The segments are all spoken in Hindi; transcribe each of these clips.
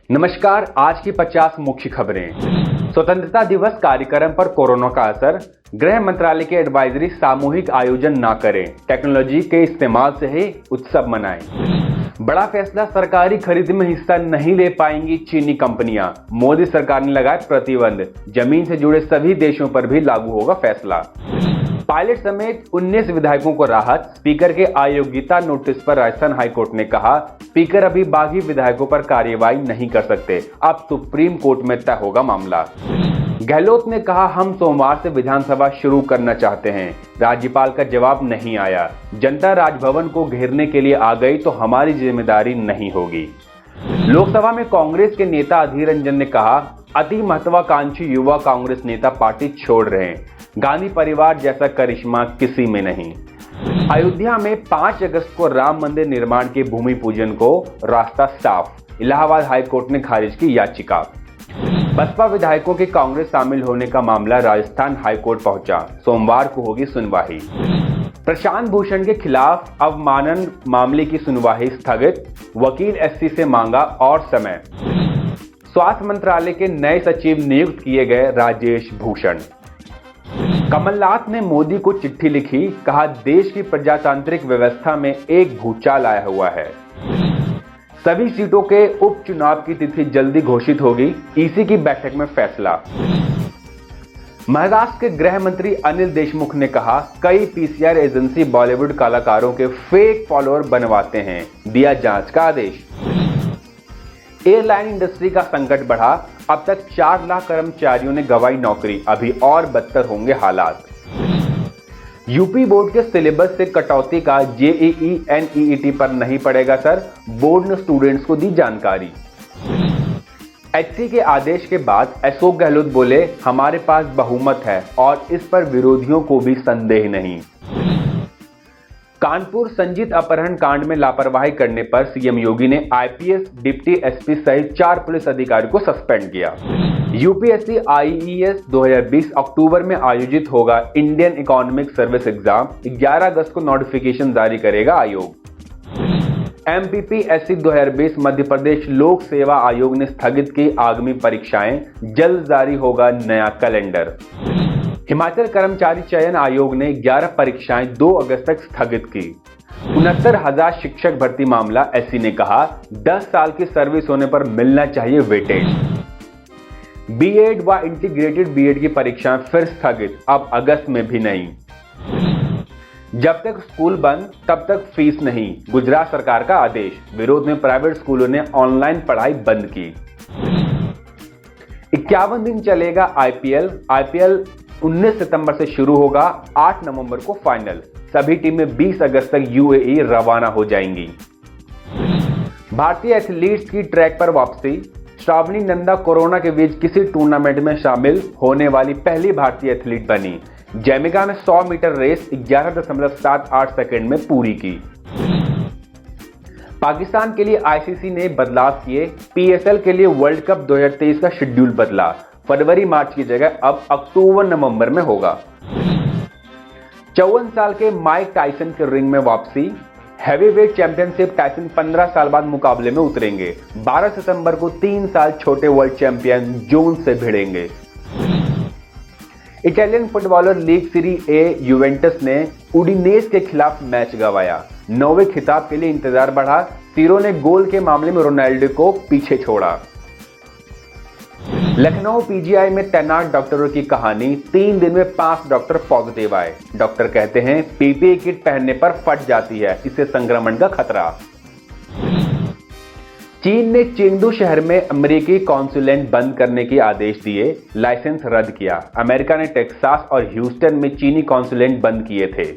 नमस्कार। आज की 50 मुख्य खबरें। स्वतंत्रता दिवस कार्यक्रम पर कोरोना का असर, गृह मंत्रालय की एडवाइजरी सामूहिक आयोजन न करें, टेक्नोलॉजी के इस्तेमाल से ही उत्सव मनाएं। बड़ा फैसला, सरकारी खरीद में हिस्सा नहीं ले पाएंगी चीनी कंपनियां, मोदी सरकार ने लगाए प्रतिबंध, जमीन से जुड़े सभी देशों पर भी लागू होगा फैसला। पायलट समेत 19 विधायकों को राहत, स्पीकर के अयोग्यता नोटिस पर राजस्थान हाईकोर्ट ने कहा स्पीकर अभी बागी विधायकों पर कार्यवाही नहीं कर सकते, अब सुप्रीम कोर्ट में तय होगा मामला। गहलोत ने कहा हम सोमवार से विधानसभा शुरू करना चाहते हैं, राज्यपाल का जवाब नहीं आया, जनता राजभवन को घेरने के लिए आ गई तो हमारी जिम्मेदारी नहीं होगी। लोकसभा में कांग्रेस के नेता अधीर रंजन ने कहा अति महत्वाकांक्षी युवा कांग्रेस नेता पार्टी छोड़ रहे हैं, गांधी परिवार जैसा करिश्मा किसी में नहीं। अयोध्या में 5 अगस्त को राम मंदिर निर्माण के भूमि पूजन को रास्ता साफ, इलाहाबाद हाईकोर्ट ने खारिज की याचिका। बसपा विधायकों के कांग्रेस शामिल होने का मामला राजस्थान हाईकोर्ट पहुंचा, सोमवार को होगी सुनवाई। प्रशांत भूषण के खिलाफ अवमानना मामले की सुनवाई स्थगित, वकील एससी से मांगा और समय। स्वास्थ्य मंत्रालय के नए सचिव नियुक्त किए गए राजेश भूषण। कमलनाथ ने मोदी को चिट्ठी लिखी, कहा देश की प्रजातांत्रिक व्यवस्था में एक भूचाल आया हुआ है। सभी सीटों के उपचुनाव की तिथि जल्दी घोषित होगी, ईसी की बैठक में फैसला। महाराष्ट्र के गृह मंत्री अनिल देशमुख ने कहा कई पीसीआर एजेंसी बॉलीवुड कलाकारों के फेक फॉलोअर बनवाते हैं, दिया जांच का आदेश। एयरलाइन इंडस्ट्री का संकट बढ़ा, अब तक 4 लाख कर्मचारियों ने गंवाई नौकरी, अभी और बदतर होंगे हालात। यूपी बोर्ड के सिलेबस से कटौती का जेईई एनईईटी पर नहीं पड़ेगा सर, बोर्ड ने स्टूडेंट्स को दी जानकारी। एचसी के आदेश के बाद अशोक गहलोत बोले हमारे पास बहुमत है और इस पर विरोधियों को भी संदेह नहीं। कानपुर संजीत अपहरण कांड में लापरवाही करने पर सीएम योगी ने आईपीएस, डिप्टी एसपी सहित 4 पुलिस अधिकारियों को सस्पेंड किया। यूपीएससी आईईएस 2020 अक्टूबर में आयोजित होगा इंडियन इकोनॉमिक सर्विस एग्जाम, 11 अगस्त को नोटिफिकेशन जारी करेगा आयोग। एमपीपीएससी 2020 मध्य प्रदेश लोक सेवा आयोग ने स्थगित की आगामी परीक्षाएं, जल्द जारी होगा नया कैलेंडर। हिमाचल कर्मचारी चयन आयोग ने 11 परीक्षाएं 2 अगस्त तक स्थगित की। 69,000 शिक्षक भर्ती मामला, एससी ने कहा 10 साल की सर्विस होने पर मिलना चाहिए वेटेज। बीएड व इंटीग्रेटेड बीएड की परीक्षाएं फिर स्थगित, अब अगस्त में भी नहीं। जब तक स्कूल बंद तब तक फीस नहीं, गुजरात सरकार का आदेश, विरोध में प्राइवेट स्कूलों ने ऑनलाइन पढ़ाई बंद की। 51 दिन चलेगा आईपीएल 19 सितंबर से शुरू होगा, 8 नवंबर को फाइनल, सभी टीमें 20 अगस्त तक यूएई रवाना हो जाएंगी। भारतीय एथलीट्स की ट्रैक पर वापसी, श्रावणी नंदा कोरोना के बीच किसी टूर्नामेंट में शामिल होने वाली पहली भारतीय एथलीट बनी। जैमिका ने 100 मीटर रेस 11.78 सेकंड में पूरी की। पाकिस्तान के लिए आईसीसी ने बदलाव किए, पीएसएल के लिए वर्ल्ड कप 2023 का शेड्यूल बदला, फरवरी मार्च की जगह अब अक्टूबर नवंबर में होगा। 54 साल के माइक टायसन के रिंग में वापसी, हैवीवेट चैंपियनशिप टायसन 15 साल बाद मुकाबले में उतरेंगे। 12 सितंबर को 3 साल छोटे वर्ल्ड चैंपियन जोन से भिड़ेंगे। इटालियन फुटबॉलर लीग सीरी ए यूवेंटस ने उडिनेस के खिलाफ मैच गंवाया, 9वें खिताब के लिए इंतजार बढ़ा, सीरो ने गोल के मामले में रोनाल्डो को पीछे छोड़ा। लखनऊ पीजीआई में तैनात डॉक्टरों की कहानी, 3 दिन में 5 डॉक्टर पॉजिटिव आए। डॉक्टर कहते हैं पीपीई किट पहनने पर फट जाती है, इससे संक्रमण का खतरा। चीन ने चेंगडू शहर में अमेरिकी कॉन्सुलेट बंद करने के आदेश दिए, लाइसेंस रद्द किया। अमेरिका ने टेक्सास और ह्यूस्टन में चीनी कॉन्सुलेट बंद किए थे।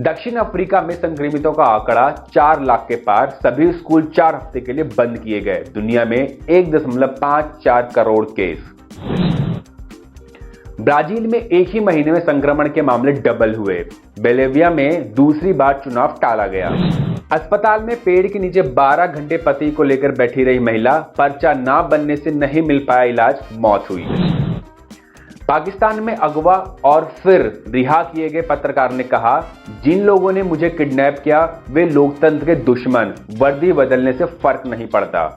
दक्षिण अफ्रीका में संक्रमितों का आंकड़ा 4 लाख के पार, सभी स्कूल 4 हफ्ते के लिए बंद किए गए। दुनिया में 1.54 करोड़ केस। ब्राजील में एक ही महीने में संक्रमण के मामले डबल हुए। बोलिविया में दूसरी बार चुनाव टाला गया। अस्पताल में पेड़ के नीचे 12 घंटे पति को लेकर बैठी रही महिला, पर्चा ना बनने से नहीं मिल पाया इलाज, मौत हुई। पाकिस्तान में अगवा और फिर रिहा किए गए पत्रकार ने कहा, जिन लोगों ने मुझे किडनैप किया वे लोकतंत्र के दुश्मन, वर्दी बदलने से फर्क नहीं पड़ता।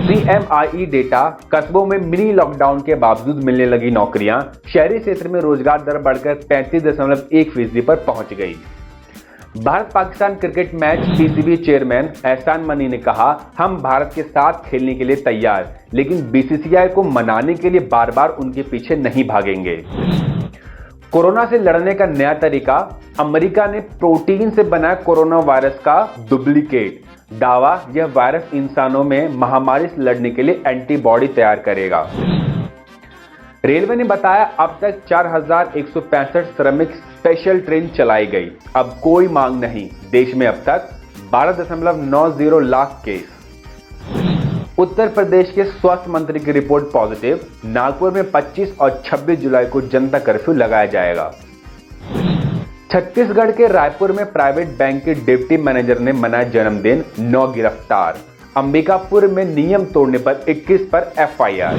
CMIE डेटा, कस्बों में मिनी लॉकडाउन के बावजूद मिलने लगी नौकरियां, शहरी क्षेत्र में रोजगार दर बढ़कर 35.1% पर पहुंच गई। Bharat Pakistan cricket match PCB chairman एहसान मनी ने कहा, हम भारत के साथ खेलने के लिए तैयार, लेकिन BCCI को मनाने के लिए बार बार उनके पीछे नहीं भागेंगे। कोरोना से लड़ने का नया तरीका, अमेरिका ने प्रोटीन से बनाया कोरोना वायरस का डुप्लीकेट, दावा यह वायरस इंसानों में महामारी से लड़ने के लिए एंटीबॉडी तैयार करेगा। रेलवे ने बताया अब तक 4165 श्रमिक स्पेशल ट्रेन चलाई गई, अब कोई मांग नहीं। देश में अब तक 12.90 लाख केस। उत्तर प्रदेश के स्वास्थ्य मंत्री की रिपोर्ट पॉजिटिव, नागपुर में 25 और 26 जुलाई को जनता कर्फ्यू लगाया जाएगा। छत्तीसगढ़ के रायपुर में प्राइवेट बैंक के डिप्टी मैनेजर ने मनाया जन्मदिन, 9 गिरफ्तार। अंबिकापुर में नियम तोड़ने पर 21 पर FIR।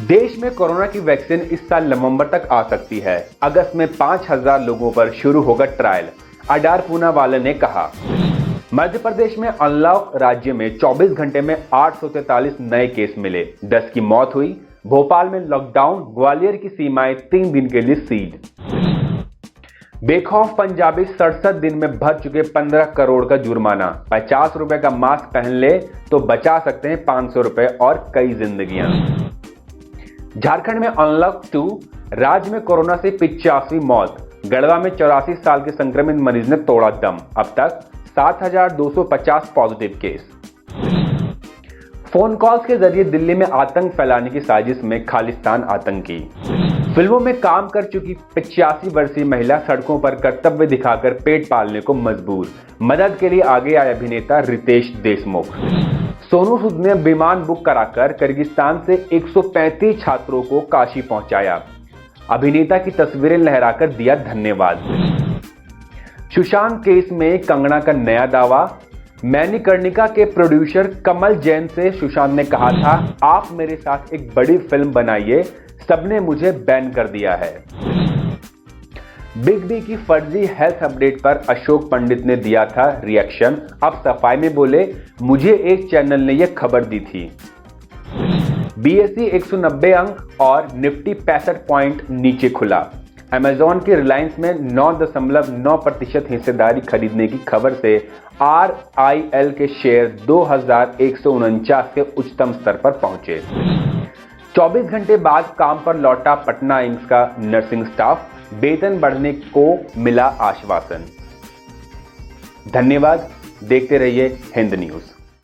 देश में कोरोना की वैक्सीन इस साल नवंबर तक आ सकती है। अगस्त में 5000 लोगों पर शुरू होगा ट्रायल, अडार पूनावाला ने कहा। मध्य प्रदेश में अनलॉक राज्य में 24 घंटे में 843 नए केस मिले, 10 की मौत हुई। भोपाल में लॉकडाउन, ग्वालियर की सीमाएं 3 दिन के लिए सील। बेखौफ पंजाबी 67 दिन में भर चुके 15 करोड़ का जुर्माना, 50 रुपए का मास्क पहन ले तो बचा सकते हैं 500 रुपए और कई जिंदगियां। झारखंड में अनलॉक 2, राज्य में कोरोना से 85 मौत। गढ़वा में 84 साल के संक्रमित मरीज ने तोड़ा दम, अब तक 7250 पॉजिटिव केस। फोन कॉल्स के जरिए दिल्ली में आतंक फैलाने की साजिश में खालिस्तान आतंकी। फिल्मों में काम कर चुकी 85 वर्षीय महिला सड़कों पर कर्तव्य दिखाकर पेट पालने को मजबूर, मदद के लिए आगे आए अभिनेता रितेश देशमुख। सोनू सूद ने विमान बुक कराकर किर्गिस्तान से 135 छात्रों को काशी पहुंचाया, अभिनेता की तस्वीरें लहराकर दिया धन्यवाद। सुशांत केस में कंगना का नया दावा, मैनिकर्णिका के प्रोड्यूसर कमल जैन से सुशांत ने कहा था, आप मेरे साथ एक बड़ी फिल्म बनाइए, सबने मुझे बैन कर दिया है। बिग बी की फर्जी हेल्थ अपडेट पर अशोक पंडित ने दिया था रिएक्शन, अब सफाई में बोले, मुझे एक चैनल ने यह खबर दी थी। BSE 190 अंक और निफ्टी 65 पॉइंट नीचे खुला। अमेजॉन की रिलायंस में 9.9% हिस्सेदारी खरीदने की खबर से RIL के शेयर 2149 के उच्चतम स्तर पर पहुंचे। 24 घंटे बाद काम पर लौटा पटना एम्स का नर्सिंग स्टाफ, वेतन बढ़ने को मिला आश्वासन। धन्यवाद, देखते रहिए हिंद न्यूज।